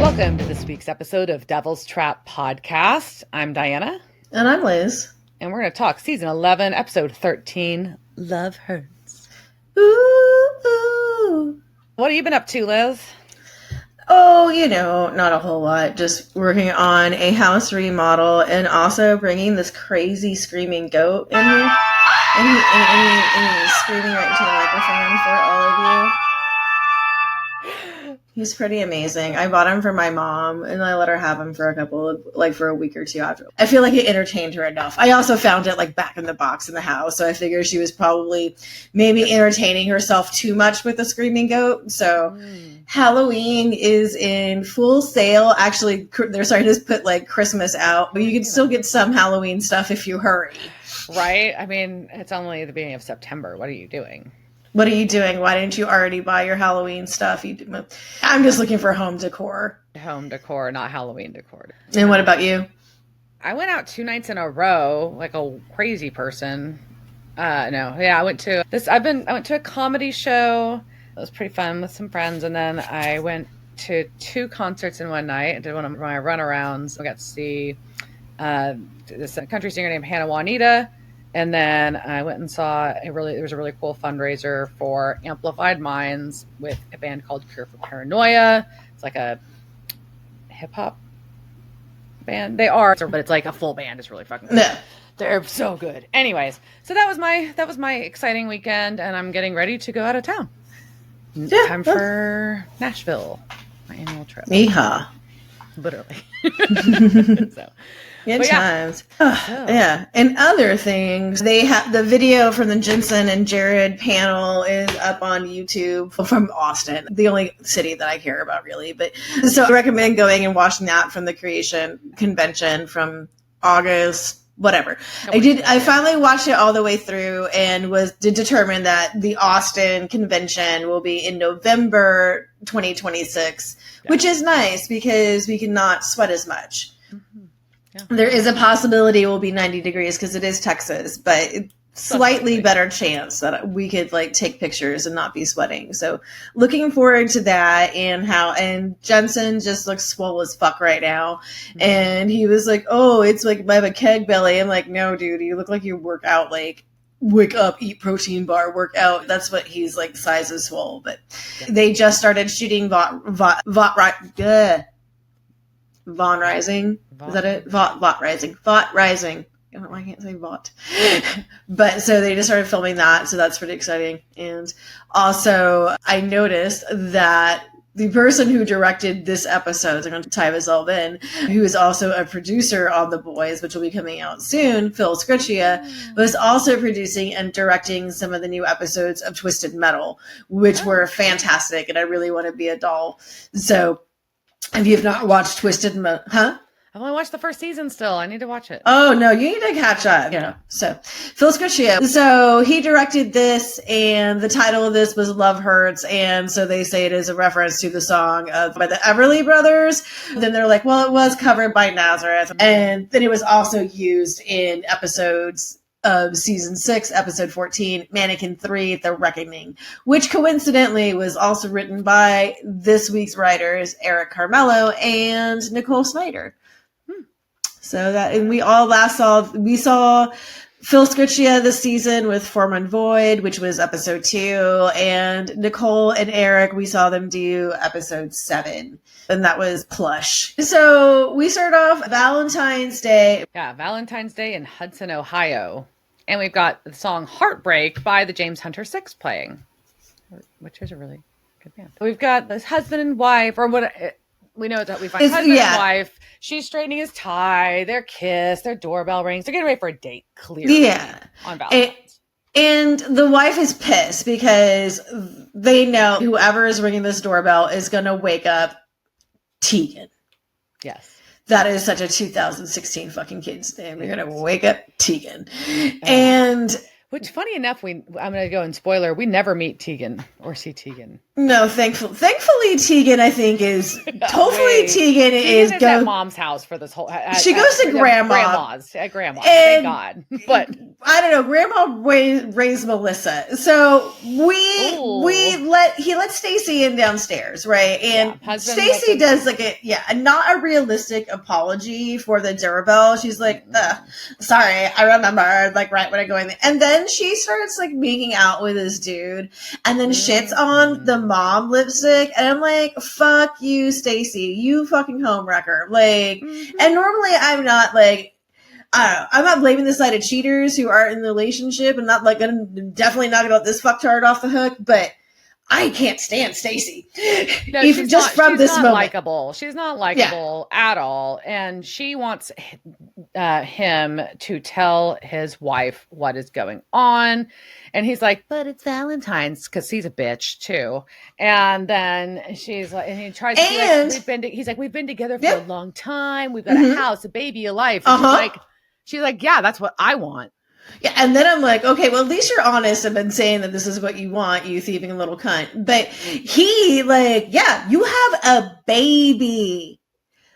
Welcome to this week's episode of Devil's Trap Podcast. I'm Diana. And I'm Liz. And we're going to talk season 11, episode 13, Love Hurts. Ooh, ooh. What have you been up to, Liz? Oh, not a whole lot. Just working on a house remodel and also bringing this crazy screaming goat in here. And he's screaming right into the microphone for all of you. He's pretty amazing. I bought him for my mom, and I let her have him for for a week or two after. I feel like it entertained her enough. I also found it back in the box in the house, so I figured she was probably maybe entertaining herself too much with the screaming goat. So Halloween is in full sale. Actually, they're starting to put Christmas out, but you can still get some Halloween stuff if you hurry. Right? I mean, it's only the beginning of September. What are you doing? What are you doing? Why didn't you already buy your Halloween stuff? I'm just looking for home decor. Home decor, not Halloween decor. And what about you? I went out 2 nights in a row like a crazy person. I went to a comedy show. It was pretty fun with some friends, and then I went to 2 concerts in one night. I did one of my runarounds. I got to see this country singer named Hannah Juanita. And then I went and saw there was a really cool fundraiser for Amplified Minds with a band called Cure for Paranoia. It's like a hip hop band. They are, but it's like a full band. It's really fucking cool. Yeah. They're so good. Anyways, so that was my exciting weekend, and I'm getting ready to go out of town. Yeah. Time for Nashville, my annual trip. Yeehaw. Literally. So. Good times. Yeah. And other things, they have the video from the Jensen and Jared panel is up on YouTube from Austin, the only city that I care about really. But so I recommend going and watching that from the Creation Convention from August, whatever. I finally watched it all the way through and did determine that the Austin convention will be in November 2026, which is nice because we cannot sweat as much. Mm-hmm. Yeah. There is a possibility it will be 90 degrees because it is Texas, but slightly better chance that we could take pictures and not be sweating. So looking forward to that and Jensen just looks swole as fuck right now. Mm-hmm. And he was like, oh, it's I have a keg belly. I'm like, no, dude, you look like you work out wake up, eat protein bar, work out. That's what he's size is swole. But they just started shooting Von Rising. Is that it? Vought Rising. Vought Rising. I don't know why I can't say Vought. But so they just started filming that, so that's pretty exciting. And also, I noticed that the person who directed this episode, I'm going to tie this all in, who is also a producer on The Boys, which will be coming out soon, Phil Scriccia, was also producing and directing some of the new episodes of Twisted Metal, which were fantastic, and I really want to be a doll. So if you've not watched Twisted Metal, I've only watched the first season still. I need to watch it. Oh, no, you need to catch up. So Phil Scriccia. So he directed this, and the title of this was Love Hurts. And so they say it is a reference to the song by the Everly Brothers. Then they're like, well, it was covered by Nazareth. And then it was also used in episodes of season 6, episode 14, Mannequin 3, The Reckoning, which coincidentally was also written by this week's writers, Eric Carmelo and Nicole Snyder. So that, and we saw Phil Scriccia this season with Form Void, which was episode 2, and Nicole and Eric, we saw them do episode 7, and that was Plush. So we start off Valentine's Day. Yeah, Valentine's Day in Hudson, Ohio. And we've got the song Heartbreak by the James Hunter Six playing, which is a really good band. We've got this husband and wife, or what we know that we find husband and wife. She's straightening his tie. They're kissed. Their doorbell rings. They're getting ready for a date, clearly. Yeah. On Valentine's. And the wife is pissed because they know whoever is ringing this doorbell is going to wake up Tegan. Yes. That is such a 2016 fucking kid's name. You're going to wake up Tegan. And which, funny enough, I'm going to go in spoiler. We never meet Tegan or see Tegan. No, thankfully, Tegan, I think, is. Hopefully, Tegan is at mom's house for this whole. She goes to grandma's. Grandma's. Thank God. But I don't know, Grandpa raised Melissa. So he let Stacy in downstairs, right? And Stacy does like not a realistic apology for the doorbell. She's like, sorry, I remember, like right when I go in there. And then she starts like making out with this dude and then shits on the mom lipstick. And I'm like, fuck you, Stacy, you fucking homewrecker. Like, and normally I'm not like, I don't know. I'm not blaming the side of cheaters who are in the relationship and not like definitely not gonna let this fucktard off the hook, but I can't stand Stacy. No, Even just from this moment. Likable. She's not likable at all. And she wants him to tell his wife what is going on. And he's like, but it's Valentine's, because he's a bitch too. And then she's like, and he tries to be like, he's like, we've been together for a long time. We've got a house, a baby, a life. And she's like, yeah, that's what I want. Yeah, and then I'm like, okay, well, at least you're honest and been saying that this is what you want, you thieving little cunt. But he, like, yeah, you have a baby.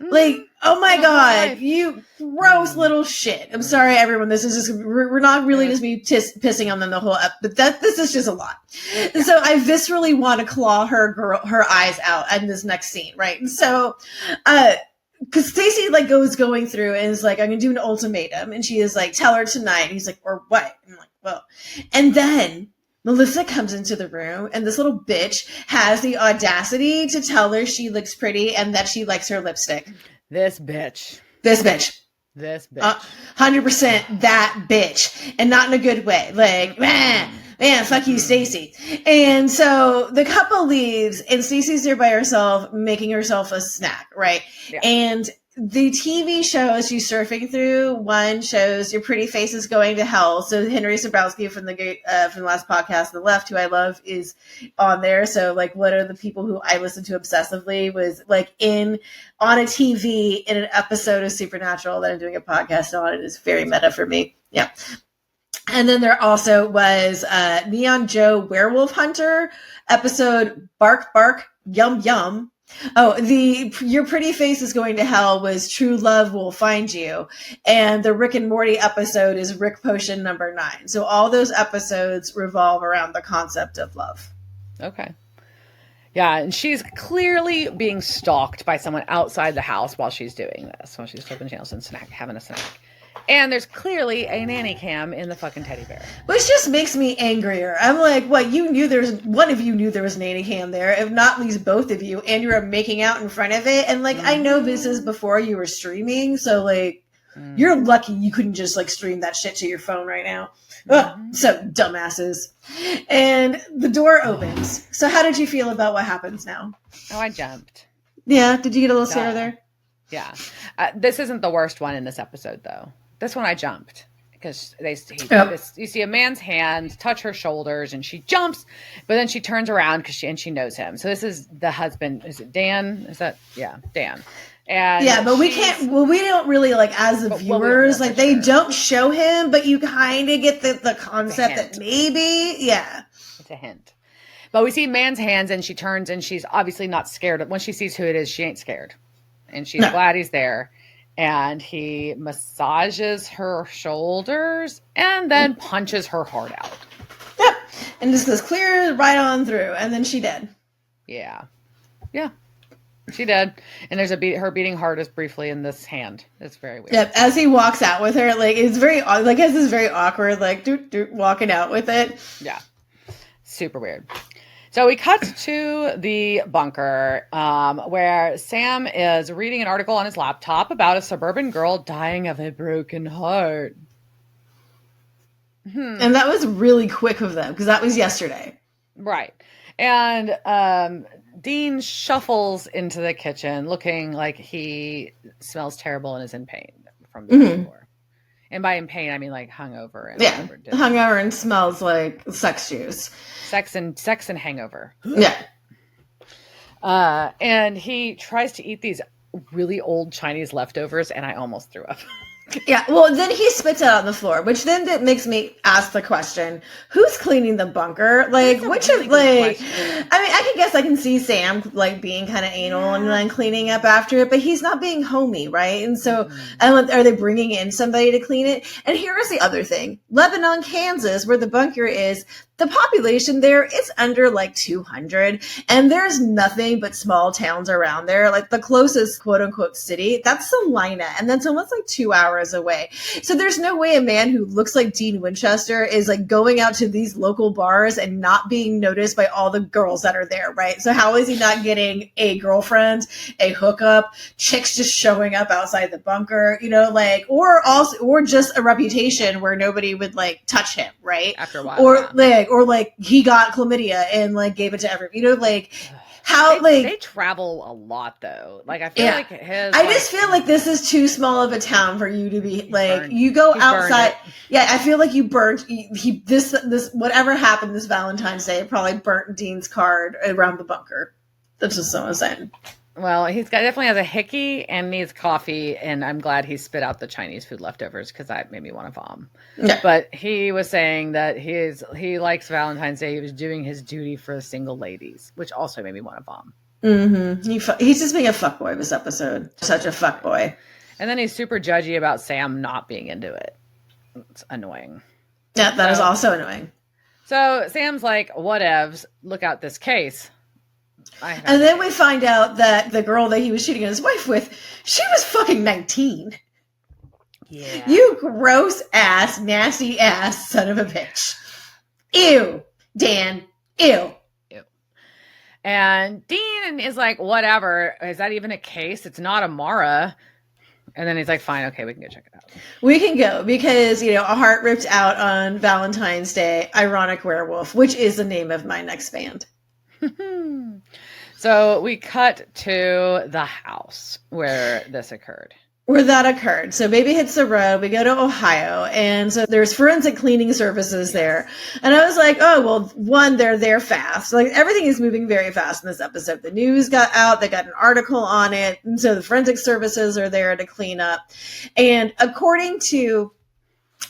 Like, oh my God, you gross little shit. I'm sorry, everyone. This is just, we're not really just me pissing on them the whole but this is just a lot. And so I viscerally want to claw her eyes out in this next scene, right? And so, because Stacey like going through and is like, I'm gonna do an ultimatum, and she is like, tell her tonight. And he's like, or what? And I'm like, well, and then Melissa comes into the room, and this little bitch has the audacity to tell her she looks pretty and that she likes her lipstick. This bitch. 100% that bitch, and not in a good way. Like, man, fuck you, Stacy. And so the couple leaves, and Stacy's there by herself, making herself a snack, right? Yeah. And the TV shows she's surfing through, one shows Your Pretty Face is Going to Hell. So Henry Sobrowski from the last podcast on the left, who I love, is on there. So like one of the people who I listened to obsessively was like on a TV in an episode of Supernatural that I'm doing a podcast on. It is very meta for me. Yeah. And then there also was Neon Joe Werewolf Hunter episode Bark Bark Yum Yum. Oh, Your Pretty Face is Going to Hell was True Love Will Find You. And the Rick and Morty episode is Rick Potion number 9. So all those episodes revolve around the concept of love. Okay. Yeah, and she's clearly being stalked by someone outside the house while she's doing this. While she's flipping channels and having a snack. And there's clearly a nanny cam in the fucking teddy bear. Which just makes me angrier. I'm like, what, one of you knew there was a nanny cam there, if not at least both of you, and you were making out in front of it. And like, I know this is before you were streaming, so like, you're lucky you couldn't just like stream that shit to your phone right now. So dumbasses. And the door opens. So how did you feel about what happens now? Oh, I jumped. Yeah, did you get a little scare there? Yeah. This isn't the worst one in this episode, though. This one I jumped because you see a man's hand touch her shoulders and she jumps, but then she turns around because she knows him. So this is the husband. Is it Dan? Dan. And yeah, but we don't really like as the viewers, like they don't show him, but you kind of get the concept that maybe, it's a hint. But we see man's hands and she turns and she's obviously not scared. When she sees who it is, she ain't scared. And she's glad he's there. And he massages her shoulders and then punches her heart out. Yep. And this goes clear right on through. And then she dead. Yeah. Yeah. She dead. And there's her beating heart is briefly in this hand. It's very weird. Yep. As he walks out with her, like it's very like has this very awkward like walking out with it. Yeah. Super weird. So we cut to the bunker where Sam is reading an article on his laptop about a suburban girl dying of a broken heart. And that was really quick of them because that was yesterday. Right. And Dean shuffles into the kitchen looking like he smells terrible and is in pain from the day before. And by in pain, I mean like hungover. Hungover and smells like sex juice. Sex and hangover. Yeah. And he tries to eat these really old Chinese leftovers, and I almost threw up. Yeah, well, then he spits it out on the floor, which then that makes me ask the question, who's cleaning the bunker? Like, which really of, like, question. I mean, I can guess I can see Sam, like, being kind of anal and then cleaning up after it, but he's not being homey, right? And so, are they bringing in somebody to clean it? And here is the other thing. Lebanon, Kansas, where the bunker is, the population there is under like 200, and there's nothing but small towns around there. Like the closest quote unquote city, that's Salina, and that's almost like 2 hours away. So there's no way a man who looks like Dean Winchester is like going out to these local bars and not being noticed by all the girls that are there, right? So how is he not getting a girlfriend, a hookup, chicks just showing up outside the bunker, like, or just a reputation where nobody would like touch him, right? After a while, or like he got chlamydia and like gave it to everyone, like how they travel a lot though. Like I feel like I just feel like this is too small of a town for you to be like you go outside. Yeah, I feel like you burnt this whatever happened this Valentine's Day probably burnt Dean's card around the bunker. That's just what I'm saying. Well, definitely has a hickey and needs coffee, and I'm glad he spit out the Chinese food leftovers because that made me want to vom. Yeah. But he was saying that he likes Valentine's Day. He was doing his duty for the single ladies, which also made me want to vom. Mm-hmm. He's just being a fuckboy this episode. Such a fuckboy. And then he's super judgy about Sam not being into it. It's annoying. Yeah, that is also annoying. So Sam's like, whatevs, look out this case. And then we find out that the girl that he was cheating on his wife with, she was fucking 19. Yeah. You gross ass, nasty ass son of a bitch. Ew, Dan. Ew. And Dean is like, whatever. Is that even a case? It's not Amara. And then he's like, fine, okay, we can go check it out. We can go because, a heart ripped out on Valentine's Day, ironic werewolf, which is the name of my next band. So we cut to the house where this occurred. Where that occurred. So baby hits the road. We go to Ohio. And so there's forensic cleaning services there. And I was like, oh, well, one, they're there fast. Like everything is moving very fast in this episode. The news got out. They got an article on it. And so the forensic services are there to clean up. And according to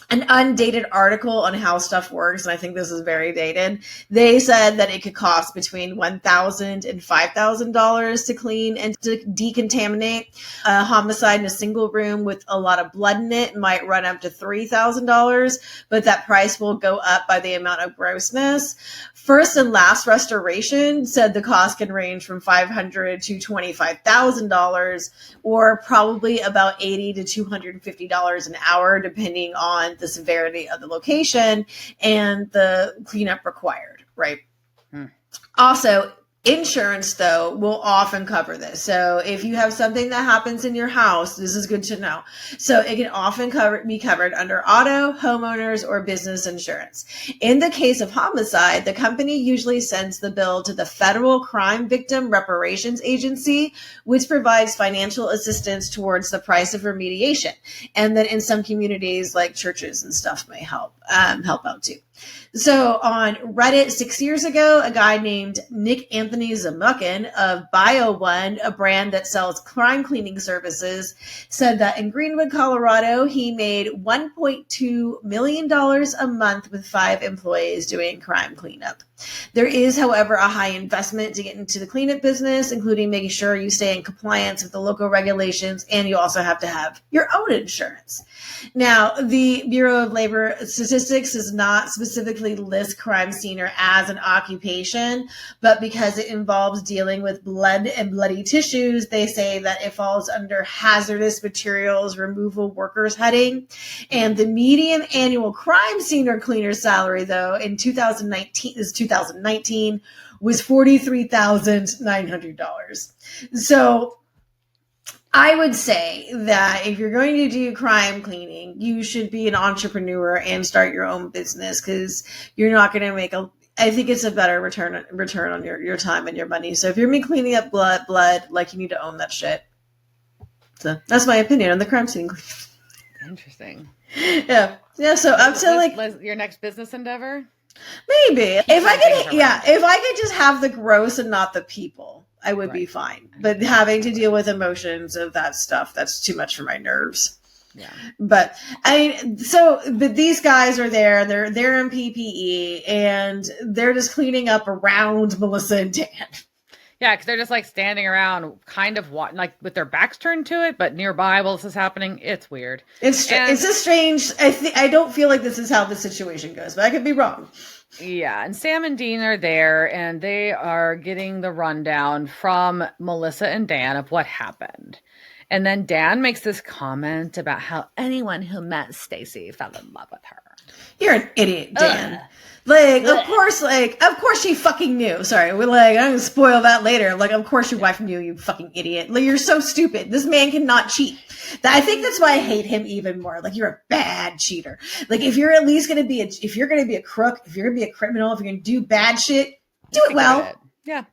an undated article on how stuff works, and I think this is very dated, they said that it could cost between $1,000 and $5,000 to clean and to decontaminate. A homicide in a single room with a lot of blood in it might run up to $3,000, but that price will go up by the amount of grossness. First and Last Restoration said the cost can range from $500 to $25,000, or probably about $80 to $250 an hour, depending on the severity of the location and the cleanup required, right? Also, insurance, though, will often cover this. So if you have something that happens in your house, this is good to know. So it can often be covered under auto, homeowners, or business insurance. In the case of homicide, the company usually sends the bill to the Federal Crime Victim Reparations Agency, which provides financial assistance towards the price of remediation. And then in some communities, like churches and stuff, may help out too. So on Reddit 6 years ago, a guy named Nick Anthony Zamuckin of BioOne, a brand that sells crime cleaning services, said that in Greenwood, Colorado, he made $1.2 million a month with 5 employees doing crime cleanup. There is, however, a high investment to get into the cleanup business, including making sure you stay in compliance with the local regulations, and you also have to have your own insurance. Now, the Bureau of Labor Statistics does not specifically list crime scene as an occupation, but because it involves dealing with blood and bloody tissues, they say that it falls under hazardous materials removal workers heading. And the median annual crime scene or cleaner salary, though, in 2019 was $43,900. So I would say that if you're going to do crime cleaning, you should be an entrepreneur and start your own business, because you're not going to make I think it's a better return on your time and your money. So if you're cleaning up blood, like, you need to own that shit. So that's my opinion on the crime scene. Interesting. Yeah. So up to like your next business endeavor. Maybe if I could just have the gross and not the people, I would be fine. But having to deal with emotions of that stuff, that's too much for my nerves. Yeah. But but these guys are there. They're in PPE and they're just cleaning up around Melissa and Dan. Yeah, because they're just like standing around, kind of like with their backs turned to it, but nearby while this is happening. It's weird. It's a strange. I don't feel like this is how the situation goes, but I could be wrong. Yeah, and Sam and Dean are there, and they are getting the rundown from Melissa and Dan of what happened. And then Dan makes this comment about how anyone who met Stacy fell in love with her. You're an idiot, Dan. Of course she fucking knew. Sorry, we're like, I'm gonna spoil that later. Like, of course your wife knew, you fucking idiot. Like, you're so stupid. This man cannot cheat. I think that's why I hate him even more. Like, you're a bad cheater. Like, if you're at least gonna be if you're gonna be a crook, if you're gonna be a criminal, if you're gonna do bad shit, do it well. Yeah.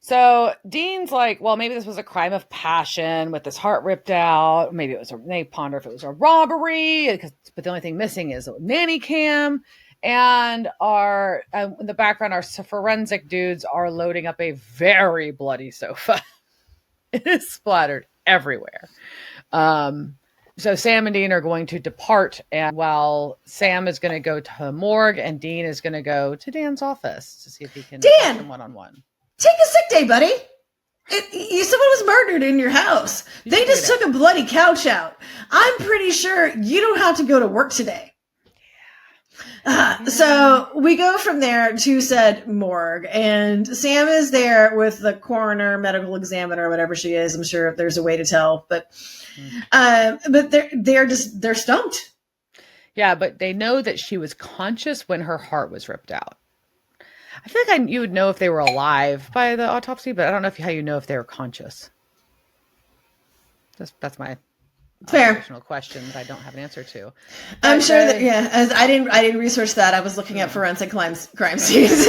So Dean's like, well, maybe this was a crime of passion with his heart ripped out. Maybe they ponder if it was a robbery, but the only thing missing is a nanny cam. And in the background, our forensic dudes are loading up a very bloody sofa. It is splattered everywhere. So Sam and Dean are going to depart, and while Sam is going to go to the morgue, and Dean is going to go to Dan's office to see if he can talk to him one-on-one. Take a sick day, buddy. Someone was murdered in your house. They just took a bloody couch out. I'm pretty sure you don't have to go to work today. So we go from there to said morgue, and Sam is there with the coroner, medical examiner, whatever she is. I'm sure if there's a way to tell, but they're stumped. Yeah, but they know that she was conscious when her heart was ripped out. I feel like you would know if they were alive by the autopsy, but I don't know how you know if they were conscious. That's my additional question that I don't have an answer to. I'm sure that as I didn't research that. I was looking at forensic crime scenes.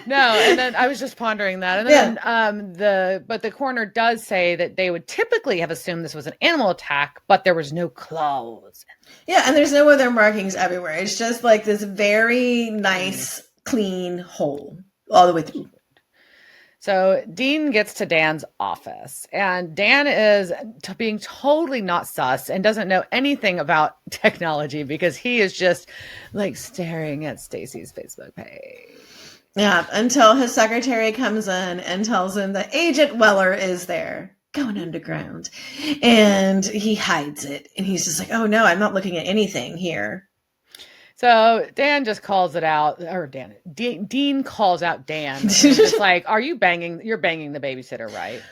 No, and then I was just pondering that, and then but the coroner does say that they would typically have assumed this was an animal attack, but there was no claws. Yeah, and there's no other markings everywhere. It's just like this very nice, clean hole all the way through. So Dean gets to Dan's office, and Dan is being totally not sus and doesn't know anything about technology because he is just like staring at Stacy's Facebook page. Yeah, until his secretary comes in and tells him that Agent Weller is there going underground, and he hides it, and he's just like, oh no, I'm not looking at anything here. So Dan just calls it out, or Dean calls out Dan. It's like, you're banging the babysitter, right?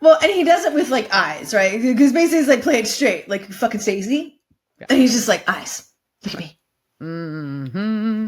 Well, and he does it with like eyes, right? Because basically he's like, play it straight, like fucking Stacey. Yeah. And he's just like, eyes, look at me. Mm-hmm.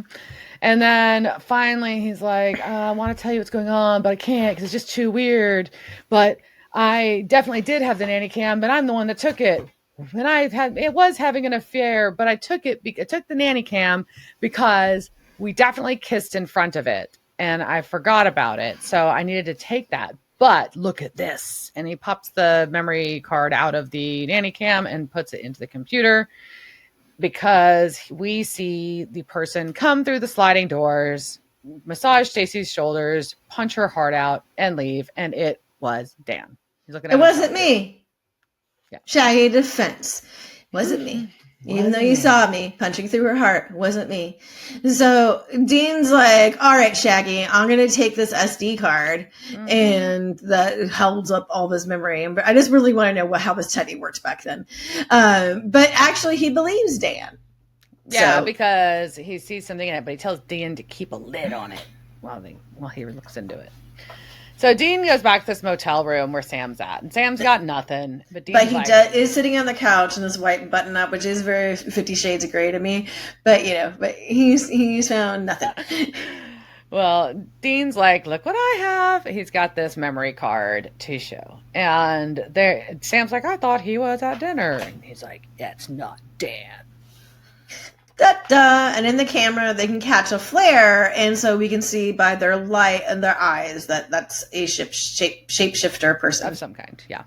And then finally he's like, I want to tell you what's going on, but I can't because it's just too weird. But I definitely did have the nanny cam, but I'm the one that took it. And it was having an affair, but I took the nanny cam because we definitely kissed in front of it and I forgot about it. So I needed to take that, but look at this. And he pops the memory card out of the nanny cam and puts it into the computer because we see the person come through the sliding doors, massage Stacy's shoulders, punch her heart out and leave. And it was Dan. He's looking at it wasn't me. Yeah. Shaggy defense. Wasn't me. Even though you saw me punching through her heart. Wasn't me. So Dean's like, all right, Shaggy, I'm going to take this SD card. Mm-hmm. And that holds up all this memory. But I just really want to know how this teddy worked back then. But actually he believes Dan. Yeah, because he sees something in it, but he tells Dan to keep a lid on it while he looks into it. So Dean goes back to this motel room where Sam's at, and Sam's got nothing. But he is sitting on the couch in this white button up, which is very 50 Shades of Grey to me. But he's found nothing. Well, Dean's like, look what I have. He's got this memory card to show, and Sam's like, I thought he was at dinner, and he's like, that's not Dan. And in the camera, they can catch a flare, and so we can see by their light and their eyes that that's a shapeshifter person. Of some kind, yeah.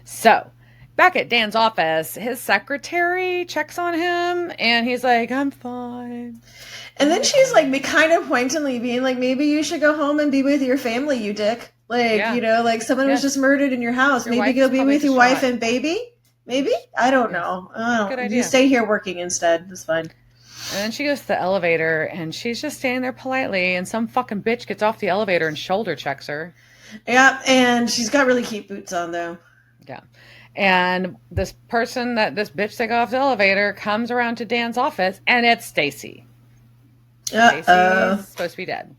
So, back at Dan's office, his secretary checks on him, and he's like, I'm fine. And then she's like, kind of pointedly being like, maybe you should go home and be with your family, you dick. Like, like someone was just murdered in your house. Maybe go be with your wife and baby. Maybe? I don't know. Good idea. You stay here working instead. That's fine. And then she goes to the elevator, and she's just standing there politely, and some fucking bitch gets off the elevator and shoulder checks her. Yeah, and she's got really cute boots on, though. Yeah. And this bitch that got off the elevator comes around to Dan's office, and it's Stacy. Stacy's supposed to be dead.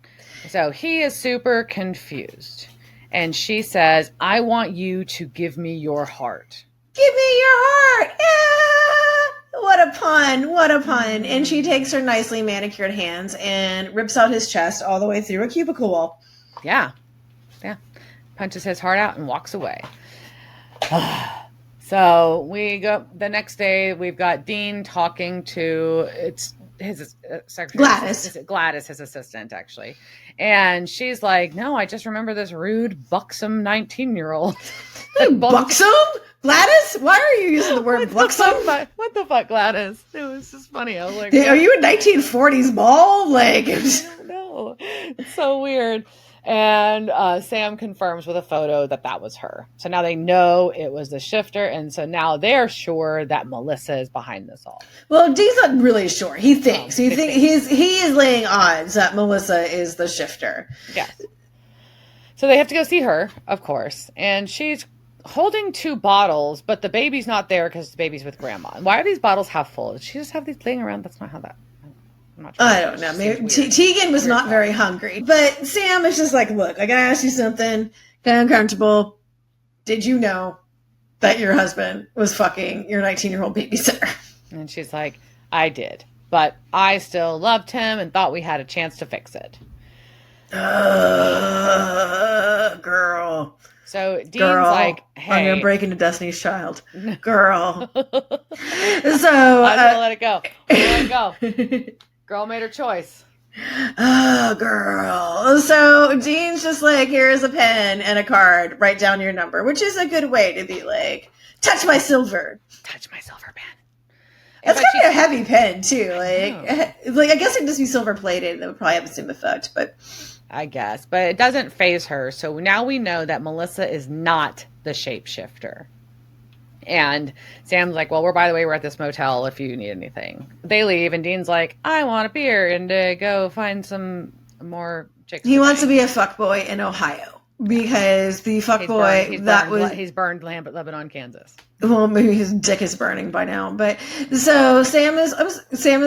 So he is super confused. And she says, I want you to give me your heart. Give me your heart. Yeah. What a pun. What a pun. And she takes her nicely manicured hands and rips out his chest all the way through a cubicle wall. Yeah. Yeah. Punches his heart out and walks away. So we go the next day. We've got Dean talking to his secretary, Gladys, his assistant, actually, and she's like, "No, I just remember this rude, buxom 19-year-old." Buxom, Gladys? Why are you using the word buxom? What the fuck, Gladys? It was just funny. I was like, "Are you a 1940s ball?" Like, I don't know. It's so weird. And Sam confirms with a photo that was her. So now they know it was the shifter. And so now they're sure that Melissa is behind this all. Well, Dean's not really sure. He thinks. He is laying odds that Melissa is the shifter. Yes. So they have to go see her, of course. And she's holding 2 bottles, but the baby's not there because the baby's with grandma. And why are these bottles half full? Did she just have these laying around? That's not how that... I'm not sure. I don't know. Maybe Tegan was not very hungry. But Sam is just like, look, I gotta ask you something. Kind of uncomfortable. Did you know that your husband was fucking your 19-year-old babysitter? And she's like, I did. But I still loved him and thought we had a chance to fix it. Girl. So Dean's like, hey. I'm going to break into Destiny's Child. Girl. So. I'm going to let it go. Let it go. Girl made her choice. Oh, girl. So Dean's just like, here's a pen and a card. Write down your number, which is a good way to be like, touch my silver. Touch my silver pen. That's kind of a heavy pen, too. I guess it'd just be silver plated. That would probably have the same effect, but... I guess. But it doesn't faze her. So now we know that Melissa is not the shapeshifter. And Sam's like, well, by the way, we're at this motel if you need anything. They leave, and Dean's like, I want a beer and to go find some more chicks. He wants to be a fuckboy in Ohio because the fuckboy he's burned Lebanon, Kansas. Well, maybe his dick is burning by now. But so Sam is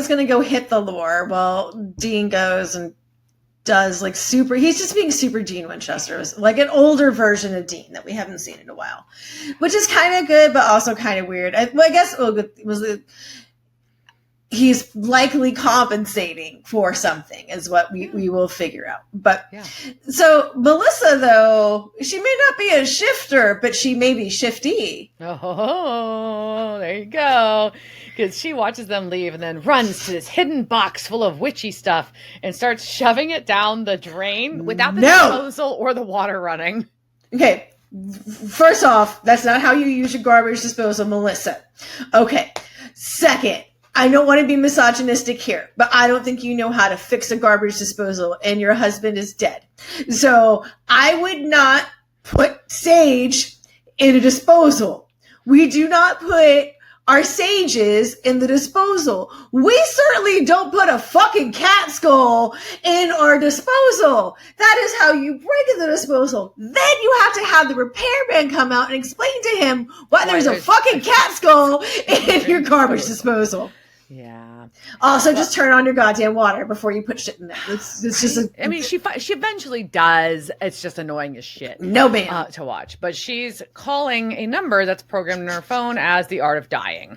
going to go hit the lure while Dean goes and does he's just being super Dean Winchester, like an older version of Dean that we haven't seen in a while, which is kind of good, but also kind of weird. He's likely compensating for something is what we will figure out. But yeah. So Melissa, though, she may not be a shifter, but she may be shifty. Oh, there you go. Because she watches them leave and then runs to this hidden box full of witchy stuff and starts shoving it down the drain without the disposal or the water running. Okay. First off, that's not how you use your garbage disposal, Melissa. Okay. Second, I don't want to be misogynistic here, but I don't think you know how to fix a garbage disposal and your husband is dead. So I would not put sage in a disposal. We do not put our sages in the disposal. We certainly don't put a fucking cat skull in our disposal. That is how you break in the disposal. Then you have to have the repairman come out and explain to him why there's a fucking cat skull in your garbage disposal. Yeah. Also, just turn on your goddamn water before you put shit in there. It's just. I mean, she eventually does. It's just annoying as shit. No, man. To watch, but she's calling a number that's programmed in her phone as the Art of Dying,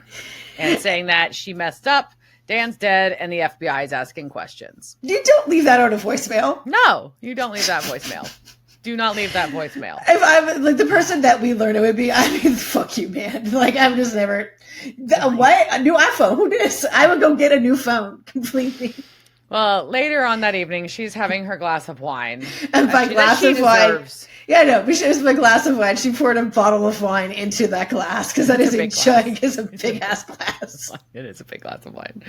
and saying that she messed up. Dan's dead, and the FBI is asking questions. You don't leave that out of voicemail. No, you don't leave that voicemail. Do not leave that voicemail. If I'm like the person that we learn it would be, I mean, fuck you, man. Like, I'm just never. What? A new iPhone? Who dis? I would go get a new phone completely. Well, later on that evening, she's having her glass of wine. And by glass of wine. Yeah, no, but she was my glass of wine. She poured a bottle of wine into that glass because that is a chug. It's a big ass glass. It is a big glass of wine.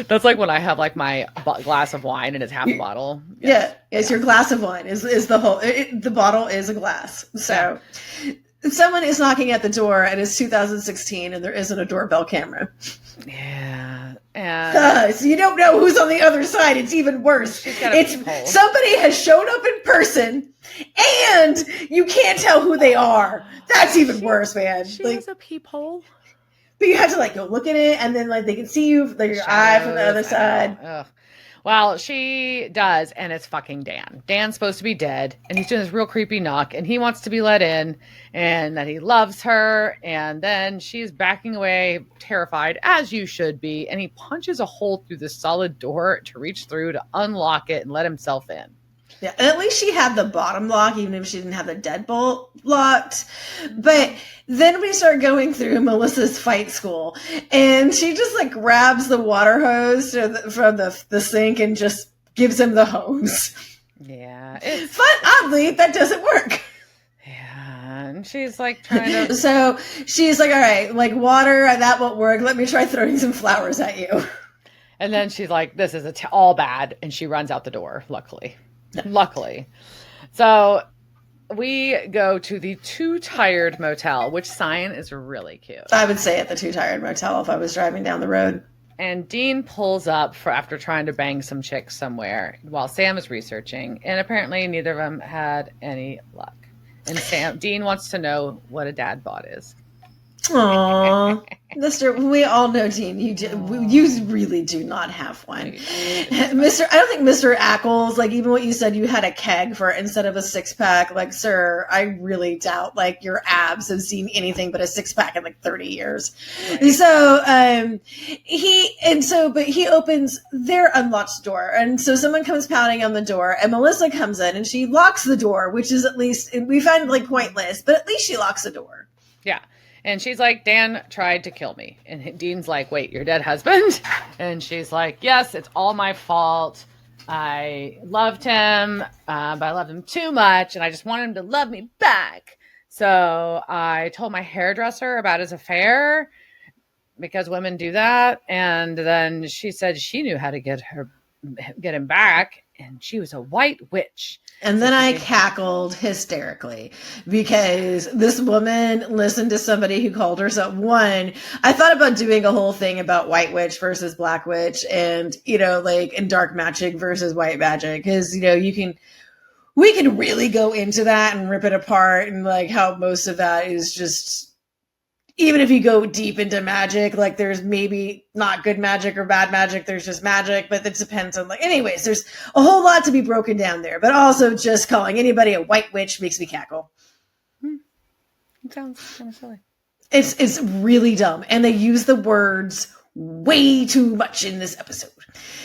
That's like when I have like my glass of wine and it's half a bottle. Yes. Yeah, it's your glass of wine. Is the whole? The bottle is a glass. So. Yeah. someone is knocking at the door and it's 2016 and there isn't a doorbell camera. Yeah. And so you don't know who's on the other side. It's even worse. It's somebody has shown up in person and you can't tell who they are. That's even worse, man. She has a peephole. But you have to like go look at it and then like they can see you, like your eye from the other side. Ugh. Well, she does, and it's fucking Dan. Dan's supposed to be dead, and he's doing this real creepy knock, and he wants to be let in, and that he loves her, and then she's backing away, terrified, as you should be, and he punches a hole through the solid door to reach through to unlock it and let himself in. Yeah, and at least she had the bottom lock, even if she didn't have the deadbolt locked. But then we start going through Melissa's fight school, and she just like grabs the water hose from the sink and just gives him the hose. Yeah. But oddly, that doesn't work. Yeah, and she's like trying to... So she's like, all right, like water, that won't work. Let me try throwing some flowers at you. And then she's like, this is all bad, and she runs out the door, luckily. Luckily. So we go to the Too Tired Motel, which sign is really cute. I would say at the Too Tired Motel if I was driving down the road. And Dean pulls up after trying to bang some chicks somewhere while Sam is researching. And apparently neither of them had any luck. And Dean wants to know what a dad bod is. Aww. We all know, Dean, you really do not have one. I don't think Mr. Ackles, like even what you said, you had a keg for instead of a 6-pack. Like, sir, I really doubt like your abs have seen anything but a 6-pack in like 30 years. Right. So, but he opens their unlocked door. And so someone comes pounding on the door and Melissa comes in and she locks the door, which is at least, we find like pointless, but at least she locks the door. Yeah. And she's like, Dan tried to kill me. And Dean's like, wait, your dead husband? And she's like, yes, it's all my fault. I loved him, but I loved him too much. And I just wanted him to love me back. So I told my hairdresser about his affair because women do that. And then she said she knew how to get him back. And she was a white witch. And then I cackled hysterically because this woman listened to somebody who called herself one. I thought about doing a whole thing about white witch versus black witch and, and dark magic versus white magic. Cause, we can really go into that and rip it apart and like how most of that is just, even if you go deep into magic, like there's maybe not good magic or bad magic. There's just magic, but it depends on anyways, there's a whole lot to be broken down there, but also just calling anybody a white witch makes me cackle. It sounds kind of silly. It's really dumb. And they use the words way too much in this episode.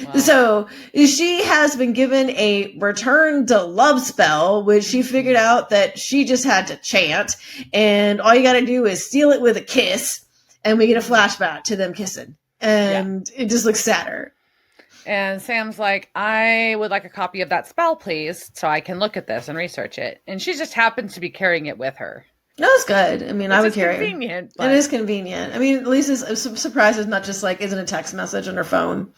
Wow. So she has been given a return to love spell, which she figured out that she just had to chant. And all you got to do is steal it with a kiss. And we get a flashback to them kissing. And It just looks sadder. And Sam's like, I would like a copy of that spell, please, so I can look at this and research it. And she just happens to be carrying it with her. No, it's good. I mean, I would carry it. It's convenient. But... It is convenient. I mean, at least it's surprised it's not just like, isn't a text message on her phone.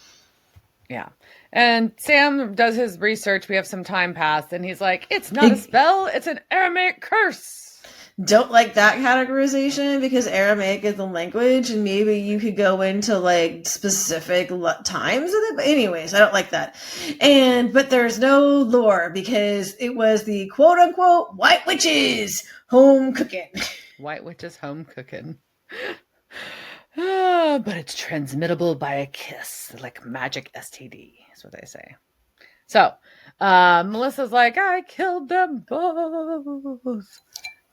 Yeah. And Sam does his research. We have some time passed. And he's like, it's not a spell. It's an Aramaic curse. Don't like that categorization because Aramaic is the language. And maybe you could go into like specific times of it. But anyways, I don't like that. But there's no lore because it was the quote unquote white witches home cooking. White witches home cooking. But it's transmittable by a kiss, like magic STD, is what they say. So, Melissa's like, I killed them both.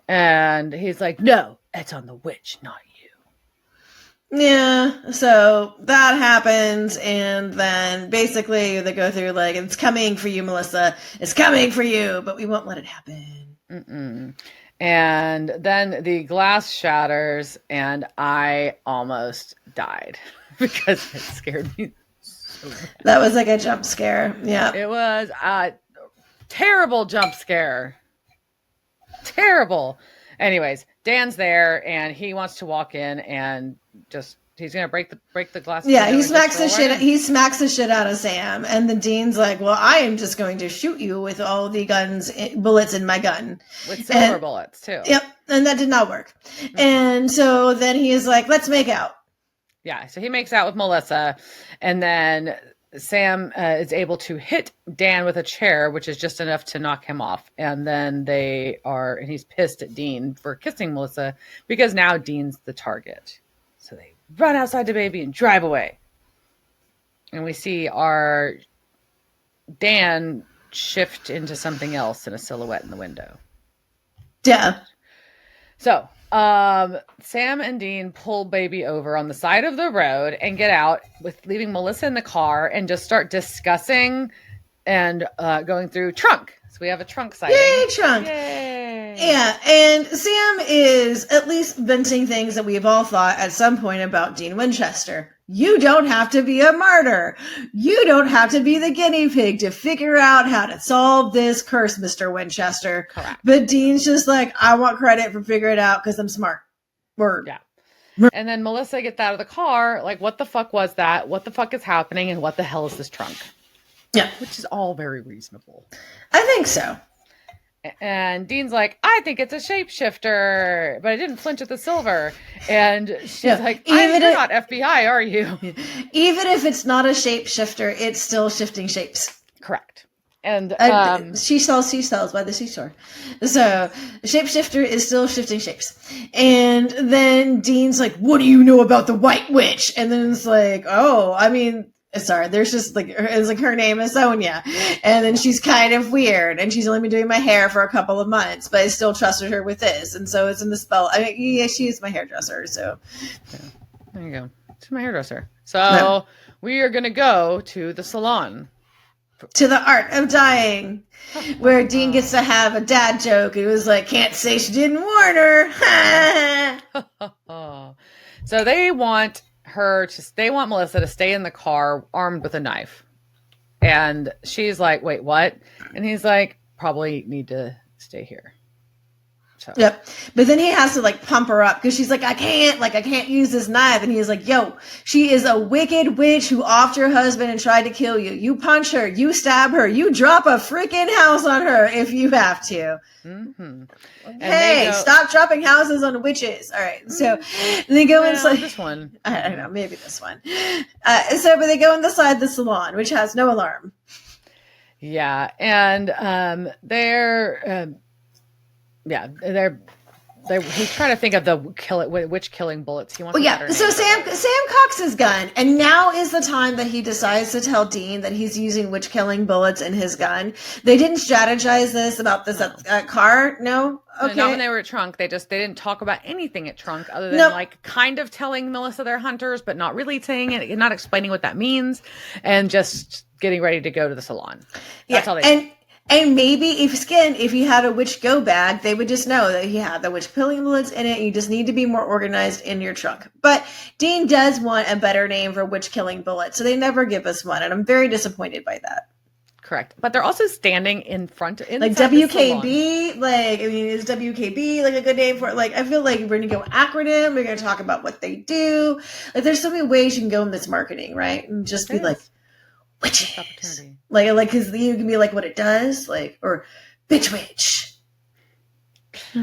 And he's like, no, it's on the witch, not you. Yeah, so that happens, and then basically they go through like, it's coming for you, Melissa. It's coming for you, but we won't let it happen. Mm-mm. And then the glass shatters, and I almost died because it scared me so bad. That was like a jump scare. Yeah. It was a terrible jump scare. Terrible. Anyways, Dan's there, and he wants to walk in and just He's gonna break the glass. Yeah, he smacks the shit. He smacks the shit out of Sam, and the Dean's like, "Well, I am just going to shoot you with all the bullets in my gun, with silver bullets too." Yep, and that did not work. Mm-hmm. And so then he is like, "Let's make out." Yeah, so he makes out with Melissa, and then Sam is able to hit Dan with a chair, which is just enough to knock him off. And then and he's pissed at Dean for kissing Melissa because now Dean's the target. So they run outside the baby and drive away. And we see our Dan shift into something else in a silhouette in the window. Yeah. So Sam and Dean pull baby over on the side of the road and get out, with leaving Melissa in the car, and just start discussing and going through trunk. So we have a trunk sighting. Yay, trunk. Yay. Yeah, and Sam is at least venting things that we've all thought at some point about Dean Winchester. You don't have to be a martyr. You don't have to be the guinea pig to figure out how to solve this curse, Mr. Winchester. Correct. But Dean's just like, I want credit for figuring it out because I'm smart. Word. Yeah. And then Melissa gets out of the car, like, what the fuck was that? What the fuck is happening? And what the hell is this trunk? Yeah. Which is all very reasonable. I think so. And Dean's like, I think it's a shapeshifter, but I didn't flinch at the silver. And she's like, you're not FBI, are you? Even if it's not a shapeshifter, it's still shifting shapes. Correct. And she sells by the seashore. So shapeshifter is still shifting shapes. And then Dean's like, what do you know about the White Witch? And then it's like, there's just like, it's like her name is Sonia. And then she's kind of weird, and she's only been doing my hair for a couple of months, but I still trusted her with this. And so it's in the spell. I mean, yeah, she is my hairdresser. So yeah. There you go. She's my hairdresser. So we are going to go to the salon. To the Art of Dying, where Dean gets to have a dad joke. It was like, can't say she didn't warn her. So they want Melissa to stay in the car armed with a knife. And she's like, wait, what? And he's like, probably need to stay here. So. Yep. But then he has to like pump her up because she's like, I can't use this knife. And he's like, yo, she is a wicked witch who offed your husband and tried to kill you. You punch her, you stab her, you drop a freaking house on her if you have to. Mm-hmm. Hey, stop dropping houses on witches. All right. So they go inside this one. I don't know, maybe this one. But they go inside the salon, which has no alarm. Yeah. And he's trying to think of which killing bullets he wants. So Sam cocks his gun, and now is the time that he decides to tell Dean that he's using witch killing bullets in his gun. They didn't strategize this about this at car. No. Okay. Not when they were at Trunk. They didn't talk about anything at Trunk other than like kind of telling Melissa they're hunters, but not really saying it, not explaining what that means, and just getting ready to go to the salon. That's all they did. And maybe if he had a witch go bag, they would just know that he had the witch killing bullets in it. You just need to be more organized in your trunk. But Dean does want a better name for witch killing bullets, so they never give us one, and I'm very disappointed by that. Correct. But they're also standing in front of like WKB. Is WKB like a good name for it? Like, I feel like we're gonna go acronym. We're gonna talk about what they do. Like, there's so many ways you can go in this marketing, right? And just be like, witches. Like, because you can be like what it does, like, or bitch witch. All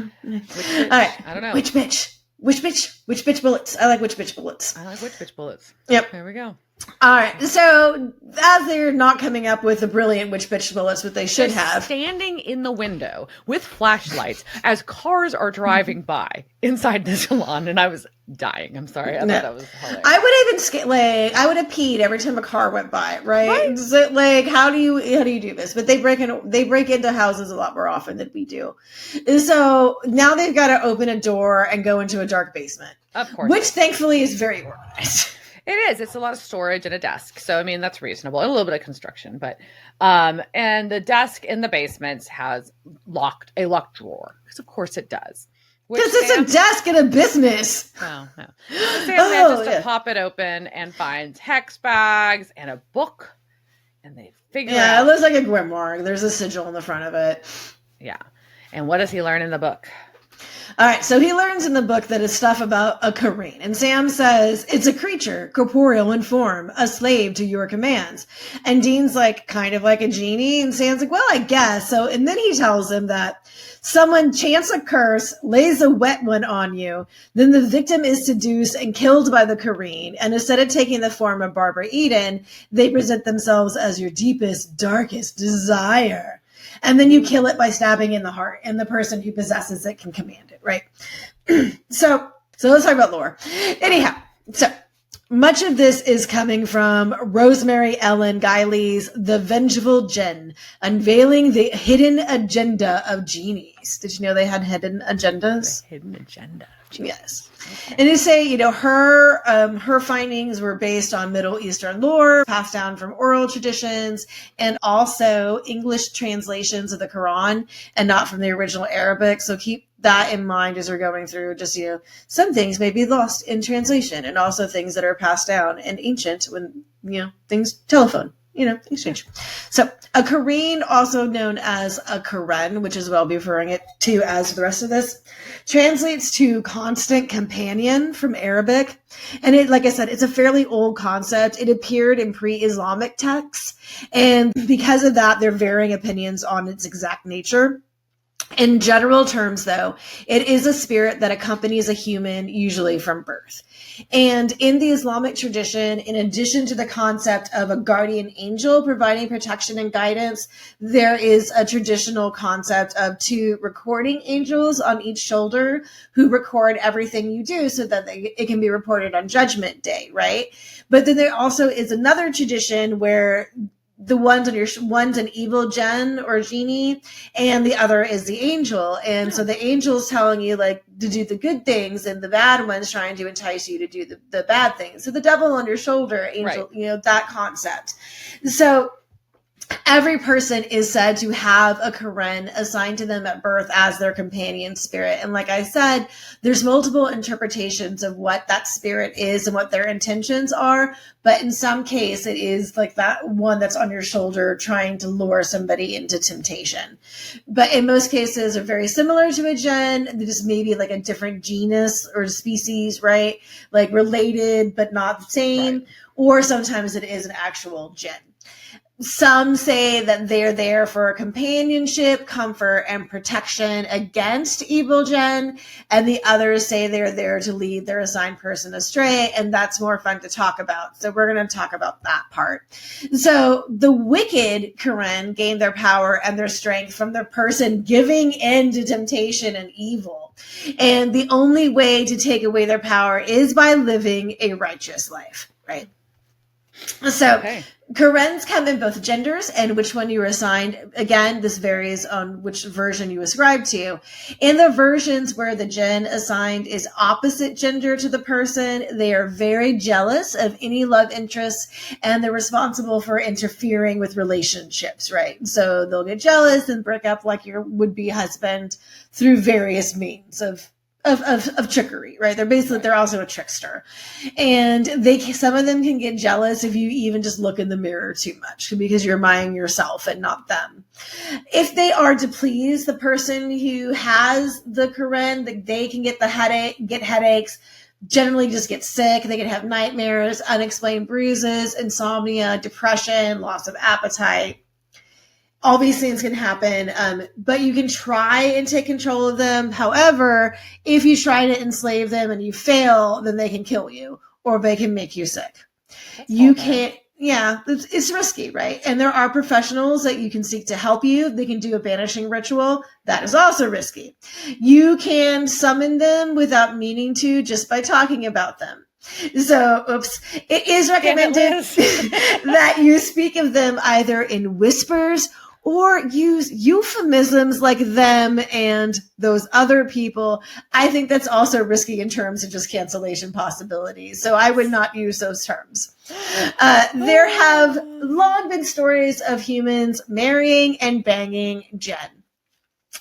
right, I don't know. Witch bitch bullets. I like witch bitch bullets. I like witch bitch bullets. Yep. There we go. All right. So as they're not coming up with the brilliant witch bitch bullets, what they should have, standing in the window with flashlights as cars are driving by inside the salon, and I was dying. I'm sorry. I thought that was hilarious. I would even I would have peed every time a car went by. Right? So, like, how do you do this? But they break into houses a lot more often than we do. And so now they've got to open a door and go into a dark basement. Of course. Which thankfully is very organized. It is. It's a lot of storage and a desk. So, I mean, that's reasonable. And a little bit of construction. But, and the desk in the basement has a locked drawer. Because, of course, it does. Because it's a desk in a business. Oh, no. Sam manages to pop it open and finds hex bags and a book. And they figure out. Yeah, it looks like a grimoire. There's a sigil in the front of it. Yeah. And what does he learn in the book? All right, so he learns in the book that it's stuff about a Qareen. And Sam says, it's a creature, corporeal in form, a slave to your commands. And Dean's like, kind of like a genie. And Sam's like, well, I guess. So, and then he tells him that someone chants a curse, lays a wet one on you, then the victim is seduced and killed by the Qareen. And instead of taking the form of Barbara Eden, they present themselves as your deepest, darkest desire. And then you kill it by stabbing in the heart, and the person who possesses it can command it, right? So let's talk about lore. Anyhow, so much of this is coming from Rosemary Ellen Guiley's The Vengeful Jinn, unveiling the hidden agenda of genies. Did you know they had hidden agendas? The hidden agenda. Yes. Okay. And they say, you know, her findings were based on Middle Eastern lore, passed down from oral traditions, and also English translations of the Quran and not from the original Arabic. So keep that in mind as we're going through. Just, you know, some things may be lost in translation, and also things that are passed down and ancient when, you know, things, telephone, you know, exchange. So a Qareen, also known as a Qaren, which is what I'll be referring it to as for the rest of this, translates to constant companion from Arabic. And it, like I said, it's a fairly old concept. It appeared in pre-Islamic texts. And because of that, there are varying opinions on its exact nature. In general terms, though, it is a spirit that accompanies a human, usually from birth. And in the Islamic tradition, in addition to the concept of a guardian angel providing protection and guidance, there is a traditional concept of 2 recording angels on each shoulder who record everything you do so that it can be reported on Judgment Day, right? But then there also is another tradition where the one's an evil jinn or genie, and the other is the angel. And so the angel's telling you like to do the good things, and the bad one's trying to entice you to do the bad things. So the devil on your shoulder, angel, right. You know, that concept. So every person is said to have a Qaren assigned to them at birth as their companion spirit. And like I said, there's multiple interpretations of what that spirit is and what their intentions are. But in some case, it is like that one that's on your shoulder trying to lure somebody into temptation. But in most cases, they're very similar to a jinn. They're just maybe like a different genus or species, right? Like related, but not the same. Right. Or sometimes it is an actual jinn. Some say that they're there for companionship, comfort, and protection against evil jinn, and the others say they're there to lead their assigned person astray, and that's more fun to talk about. So we're going to talk about that part. So the wicked Qaren gain their power and their strength from the person giving in to temptation and evil. And the only way to take away their power is by living a righteous life, right? So Qarens come in both genders and which one you were assigned. Again, this varies on which version you ascribe to. In the versions where the jinn assigned is opposite gender to the person, they are very jealous of any love interests, and they're responsible for interfering with relationships, right? So they'll get jealous and break up like your would-be husband through various means of trickery, right? They're also a trickster. And some of them can get jealous if you even just look in the mirror too much because you're admiring yourself and not them. If they are to please the person who has the Qaren, they can get headaches, generally just get sick. They can have nightmares, unexplained bruises, insomnia, depression, loss of appetite. All these things can happen, but you can try and take control of them. However, if you try to enslave them and you fail, then they can kill you or they can make you sick. You can't, it's risky, right? And there are professionals that you can seek to help you. They can do a banishing ritual. That is also risky. You can summon them without meaning to just by talking about them. So, it is recommended that you speak of them either in whispers or use euphemisms like them and those other people. I think that's also risky in terms of just cancellation possibilities. So I would not use those terms. There have long been stories of humans marrying and banging jinn.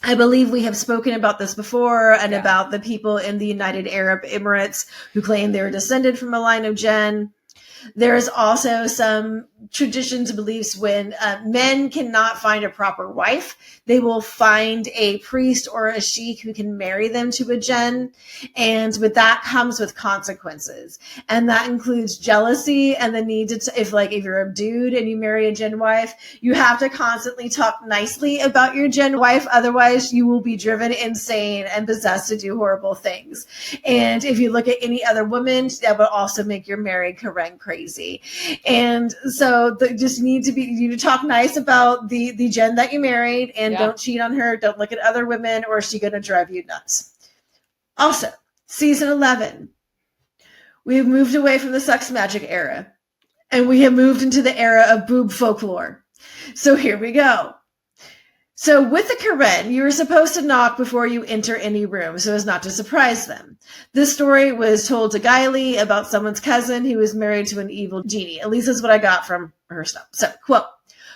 I believe we have spoken about this before and about the people in the United Arab Emirates who claim they were descended from a line of jinn. There's also some traditions and beliefs when men cannot find a proper wife, they will find a priest or a sheik who can marry them to a jinn. And with that comes with consequences. And that includes jealousy and the need to, if you're a dude and you marry a jinn wife, you have to constantly talk nicely about your jinn wife. Otherwise, you will be driven insane and possessed to do horrible things. And if you look at any other woman, that would also make your married Qareen crazy. And so you need to talk nice about the jinn that you married, and don't cheat on her. Don't look at other women, or is she going to drive you nuts? Also, season 11, we have moved away from the sex magic era, and we have moved into the era of boob folklore. So here we go. So with the Qareen, you were supposed to knock before you enter any room so as not to surprise them. This story was told to Gylie about someone's cousin who was married to an evil genie. At least that's what I got from her stuff. So, quote,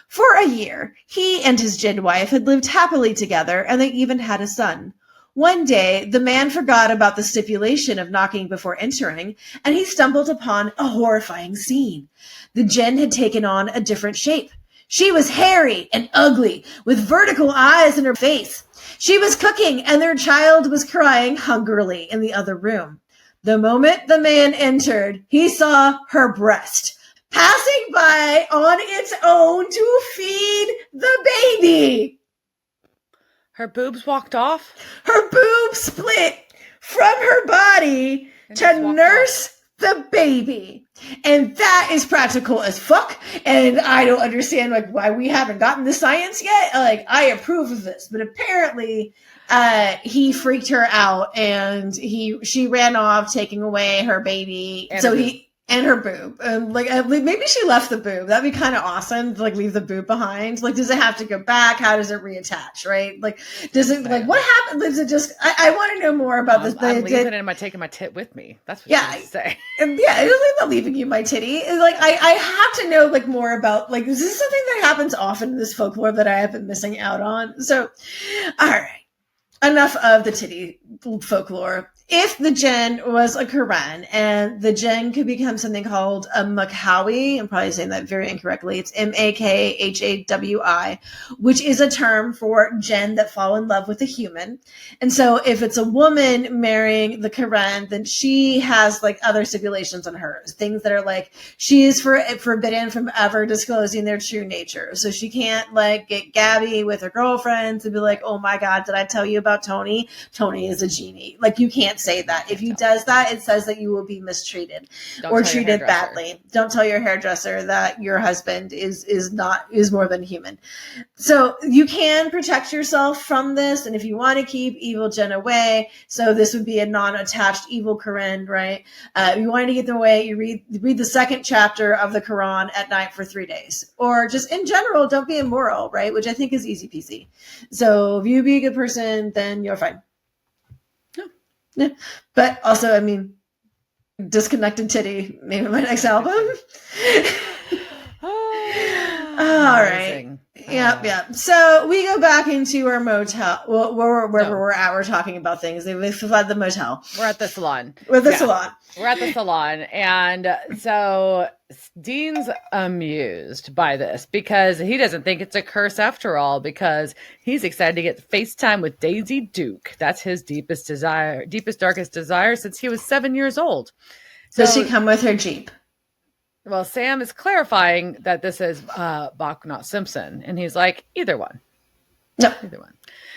for a year, he and his jinn wife had lived happily together, and they even had a son. One day, the man forgot about the stipulation of knocking before entering, and he stumbled upon a horrifying scene. The jinn had taken on a different shape. She was hairy and ugly, with vertical eyes in her face. She was cooking, and their child was crying hungrily in the other room. The moment the man entered, he saw her breast, passing by on its own to feed the baby. Her boobs walked off? Her boobs split from her body to nurse the baby. And that is practical as fuck. And I don't understand why we haven't gotten the science yet. I approve of this, but apparently he freaked her out, and she ran off, taking away her baby. And her boob. Maybe she left the boob. That'd be kind of awesome to leave the boob behind. Does it have to go back? How does it reattach? Right? Does it what happened? Is it just? I want to know more about this. I'm leaving it and taking my tit with me. That's what you say. I'm not leaving you my titty. I have to know more about is this something that happens often in this folklore that I have been missing out on? So, all right. Enough of the titty folklore. If the jinn was a Qareen, and the jinn could become something called a Makhawi, I'm probably saying that very incorrectly. It's Makhawi, which is a term for jinn that fall in love with a human. And so if it's a woman marrying the Qareen, then she has other stipulations on her. Things that are she is forbidden from ever disclosing their true nature. So she can't get Gabby with her girlfriends and be oh my God, did I tell you about Tony? Tony is a genie. You can't say that. If you does that, it says that you will be mistreated or treated badly. Don't tell your hairdresser that your husband is more than human. So you can protect yourself from this, and if you want to keep evil jinn away, so this would be a non-attached evil Qareen, right? If you wanted to get them away, you read the second chapter of the Quran at night for 3 days, or just in general, don't be immoral, right? Which I think is easy peasy. So if you be a good person, then you're fine. Yeah. But also, disconnected titty, maybe my next album. All right. Yeah. So we go back into our motel. Wherever we're at, we're talking about things. We've fled the motel. We're at the salon. Salon. We're at the salon. And so Dean's amused by this because he doesn't think it's a curse after all, because he's excited to get FaceTime with Daisy Duke. That's his deepest, darkest desire since he was 7 years old. So, does she come with her Jeep? Well, Sam is clarifying that this is Bach, not Simpson. And he's like, either one. No. Either one.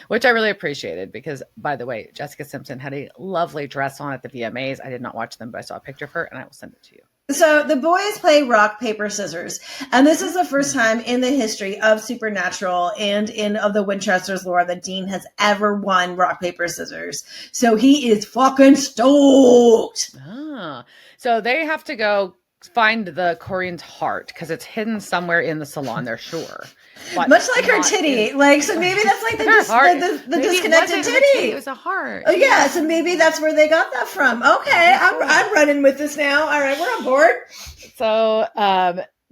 Which I really appreciated because, by the way, Jessica Simpson had a lovely dress on at the VMAs. I did not watch them, but I saw a picture of her, and I will send it to you. So the boys play rock, paper, scissors. And this is the first time in the history of Supernatural and of the Winchester's lore that Dean has ever won rock, paper, scissors. So he is fucking stoked. So they have to go find the Qareen's heart because it's hidden somewhere in the salon, they're sure. But much like her titty. So maybe that's the disconnected titty. It was a heart. Oh yeah, so maybe that's where they got that from. Okay, I'm running with this now. All right, we're on board. So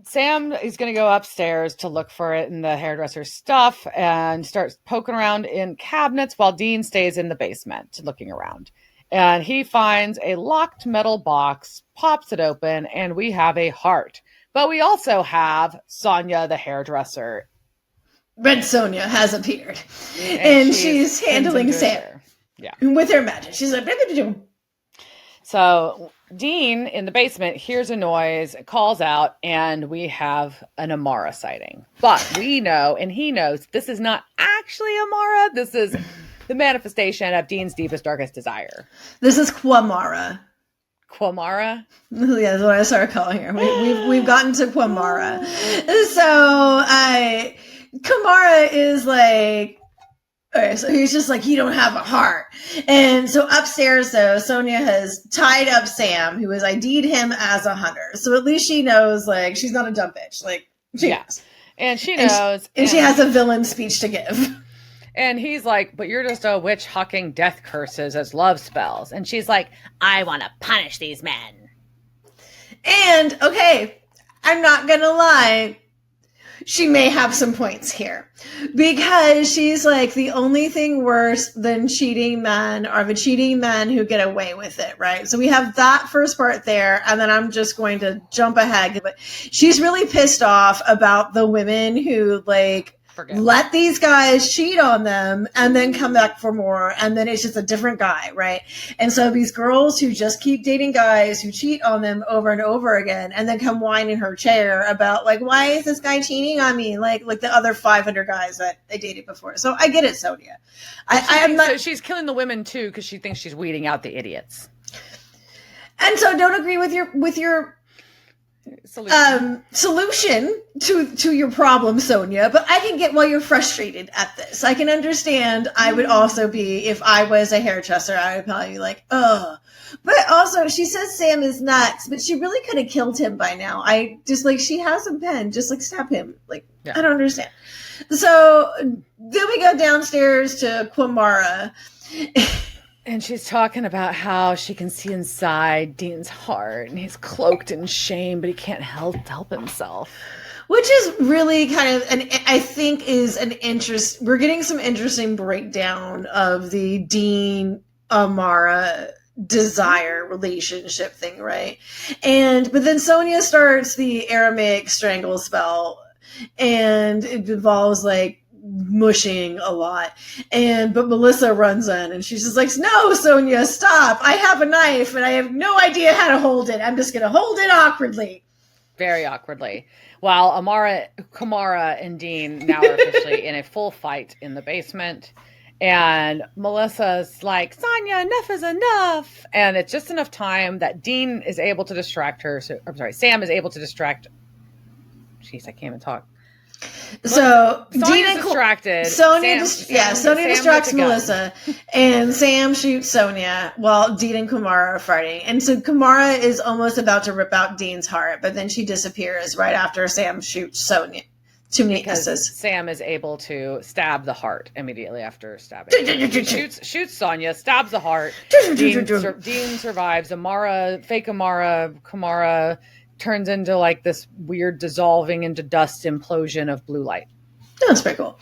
Sam is going to go upstairs to look for it in the hairdresser's stuff and starts poking around in cabinets while Dean stays in the basement looking around. And he finds a locked metal box, pops it open, and we have a heart. But we also have Sonia the hairdresser. Red Sonja has appeared. And she's handling Sam. Yeah. With her magic. She's like, so Dean in the basement hears a noise, calls out, and we have an Amara sighting. But we know, and he knows, this is not actually Amara. This is the manifestation of Dean's deepest, darkest desire. This is Qamara. Qamara? Yeah, that's what I started calling her. We've gotten to Qamara. So Qamara is like, okay, so he's just like, you don't have a heart. And so upstairs, though, Sonja has tied up Sam, who has ID'd him as a hunter. So at least she knows, like, she's not a dumb bitch. Like, she knows. And she knows. And she has a villain speech to give. And he's like, but you're just a witch hucking death curses as love spells. And she's like, I want to punish these men. And, okay, I'm not going to lie. She may have some points here. Because she's like, the only thing worse than cheating men are the cheating men who get away with it, right? So we have that first part there, and then I'm just going to jump ahead. But she's really pissed off about the women who, like, let these guys cheat on them and then come back for more, and then it's just a different guy, right? And so these girls who just keep dating guys who cheat on them over and over again and then come whine in her chair about, like, why is this guy cheating on me? Like the other 500 guys that they dated before. So I get it, Sonja. I'm not. So she's killing the women too because she thinks she's weeding out the idiots. And so don't agree with your solution to your problem, Sonja, but I can get why you're frustrated at this. I can understand. I would also be, if I was a hairdresser, I would probably be like, oh. But also, she says Sam is nuts, but she really could have killed him by now. I just, like, she has a pen, just, like, stab him. Like, yeah. I don't understand. So then we go downstairs to Qamara. And she's talking about how she can see inside Dean's heart, and he's cloaked in shame, but he can't help himself. Which is really kind of, and I think is an interest. We're getting some interesting breakdown of the Dean Amara desire relationship thing, right? But then Sonja starts the Aramaic strangle spell, and it involves, like, mushing a lot, but Melissa runs in and she's just like, no, Sonja, stop, I have a knife and I have no idea how to hold it, I'm just gonna hold it awkwardly, very awkwardly, while Qamara and Dean now are officially in a full fight in the basement, and Melissa's like, Sonja, enough is enough, and it's just enough time that Dean is able to distract her. Sam is able to distract, jeez, I can't even talk. So Sonja's distracted. Sonja distracts Melissa, and Sam shoots Sonja while Dean and Qamara are fighting. And so Qamara is almost about to rip out Dean's heart, but then she disappears right after Sam shoots Sonja. Too many S's. Sam is able to stab the heart immediately after stabbing. shoots Sonja, stabs the heart. Dean survives. Fake Qamara turns into, like, this weird dissolving into dust implosion of blue light. That's pretty cool.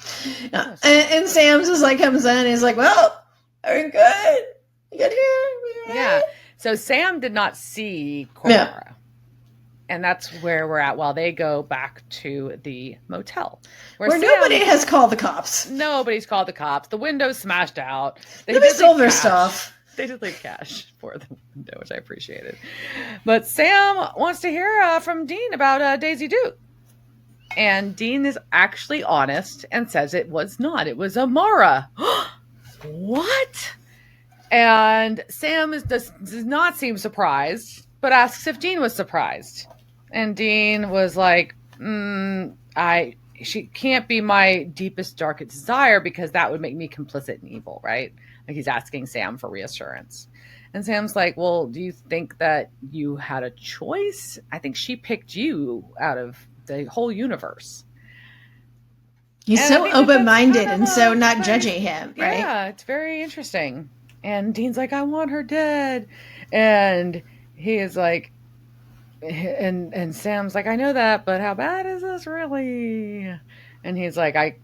Yeah. And Sam's just like comes in and he's like, well, are you good? You good here? Yeah. So Sam did not see Qamara. Yeah. And that's where we're at while they go back to the motel. Where nobody has called the cops. Nobody's called the cops. The window's smashed out. They stole their stuff. They did leave cash for the window, which I appreciated. But Sam wants to hear from Dean about Daisy Duke. And Dean is actually honest and says it was not. It was Amara. What? And Sam does not seem surprised, but asks if Dean was surprised. And Dean was like, she can't be my deepest, darkest desire because that would make me complicit in evil, right? Like, he's asking Sam for reassurance. And Sam's like, well, do you think that you had a choice? I think she picked you out of the whole universe. He's so open-minded and so not judging him, right? Yeah, it's very interesting. And Dean's like, I want her dead. And he is like, and Sam's like, I know that, but how bad is this really? And he's like,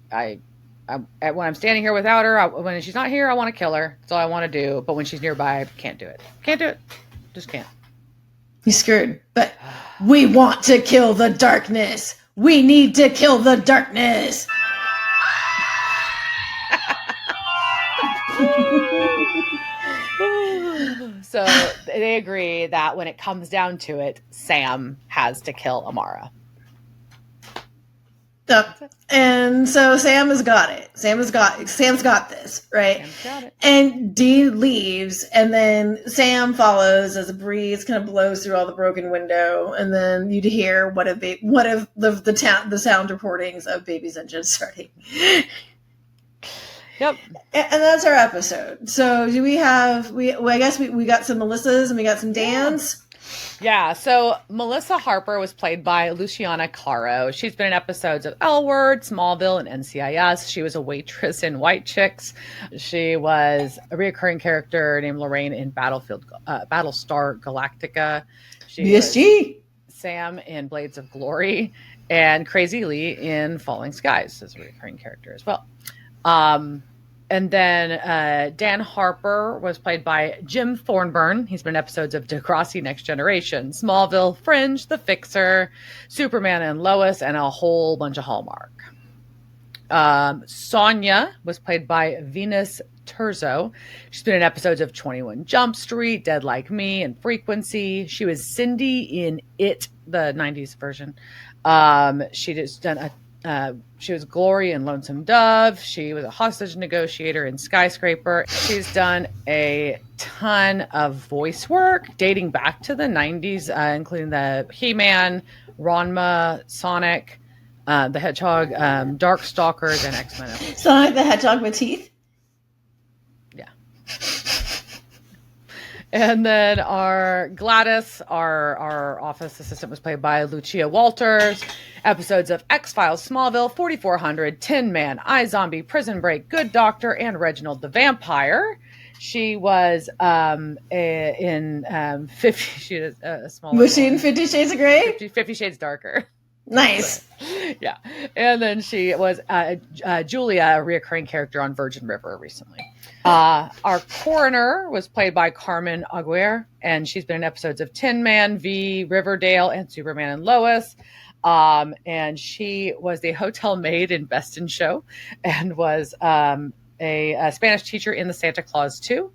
when I'm standing here without her, when she's not here, I want to kill her. That's all I want to do. But when she's nearby, I can't do it. Can't do it. Just can't. He's screwed. But we want to kill the darkness. We need to kill the darkness. So they agree that when it comes down to it, Sam has to kill Amara. And so Sam has got it. Sam's got this, right? Sam's got it. And Dean leaves, and then Sam follows as a breeze kind of blows through all the broken window, and then you'd hear one of the sound recordings of Baby's engine starting. Yep. And that's our episode. So do we have I guess we got some Melissas and we got some Dans. Yeah, so Melissa Harper was played by Luciana Caro. She's been in episodes of L Word, Smallville, and NCIS. She was a waitress in White Chicks. She was a recurring character named Lorraine in Battlestar Galactica. She BSG. Sam in Blades of Glory, and Crazy Lee in Falling Skies as a recurring character as well. And then Dan Harper was played by Jim Thornburn. He's been in episodes of Degrassi Next Generation, Smallville, Fringe, The Fixer, Superman and Lois, and a whole bunch of Hallmark. Sonia was played by Venus Terzo. She's been in episodes of 21 Jump Street, Dead Like Me, and Frequency. She was Cindy in It, the 90s version. She was Glory in Lonesome Dove. She was a hostage negotiator in Skyscraper. She's done a ton of voice work dating back to the 90s, including the He-Man, Ranma, Sonic, the Hedgehog, Darkstalkers, and X-Men. Sonic the Hedgehog with teeth? Yeah. And then our Gladys, our office assistant, was played by Lucia Walters. Episodes of X-Files, Smallville, 4400, Tin Man, iZombie, Prison Break, Good Doctor, and Reginald the Vampire. She was in 50. She was a small. Was she in 50 Shades of Grey? 50 Shades Darker. Nice. Yeah. And then she was Julia, a reoccurring character on Virgin River recently. Our coroner was played by Carmen Aguirre, and she's been in episodes of Tin Man, V, Riverdale, and Superman and Lois. And she was the hotel maid in Best in Show, and was a Spanish teacher in the Santa Claus 2.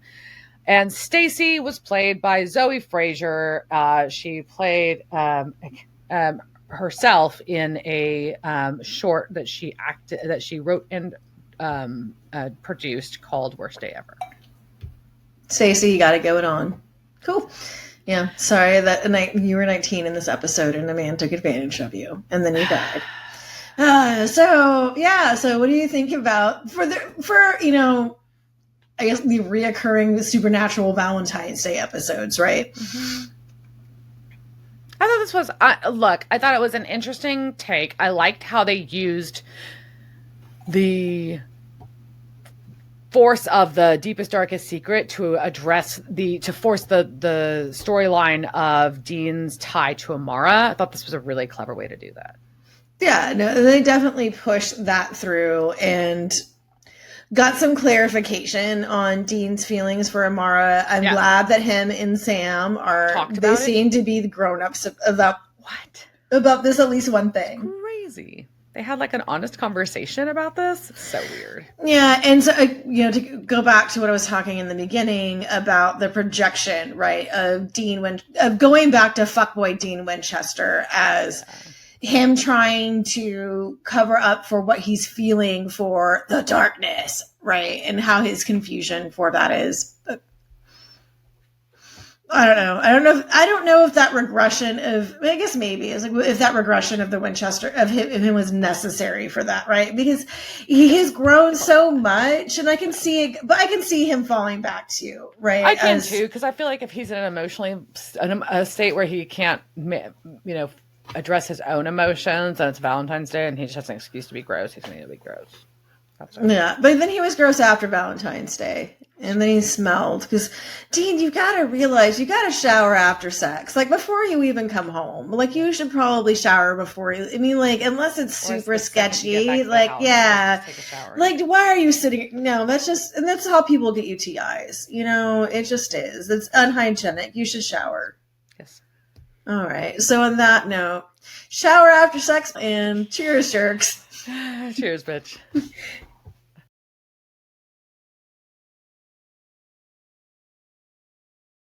And Stacy was played by Zoe Frazier. She played herself in a short that she wrote and produced called Worst Day Ever. Stacy, you got it going on. Cool. Yeah, sorry that you were 19 in this episode and a man took advantage of you and then he died. So what do you think about for I guess the reoccurring supernatural Valentine's Day episodes, right? Mm-hmm. I thought this was I thought it was an interesting take. I liked how they used the force of the deepest, darkest secret to address to force the storyline of Dean's tie to Amara. I thought this was a really clever way to do that. Yeah, no, they definitely pushed that through and got some clarification on Dean's feelings for Amara. I'm glad that him and Sam seem to be the grown-ups about this at least one thing. Crazy. They had like an honest conversation about this. It's so weird. Yeah, and so to go back to what I was talking in the beginning about the projection, right, of going back to fuckboy Dean Winchester as him trying to cover up for what he's feeling for the darkness, right, and how his confusion for that is. But I don't know if that regression I guess maybe it's like if that regression of the Winchester of him was necessary for that, right? Because he has grown so much, and I can see it, but I can see him falling back to you, right? I can too, because I feel like if he's in a state where he can't, address his own emotions, and it's Valentine's Day, and he just has an excuse to be gross, he's going to be gross. Yeah, but then he was gross after Valentine's Day. And then he smelled. Because, Dean, you got to realize, you got to shower after sex. Like, before you even come home. Like, you should probably shower before you... I mean, like, unless it's super sketchy. Like, yeah. Take a shower. Like, why are you sitting... No, that's just... And that's how people get UTIs. You know, it just is. It's unhygienic. You should shower. Yes. All right. So, on that note, shower after sex and cheers, jerks. Cheers, bitch.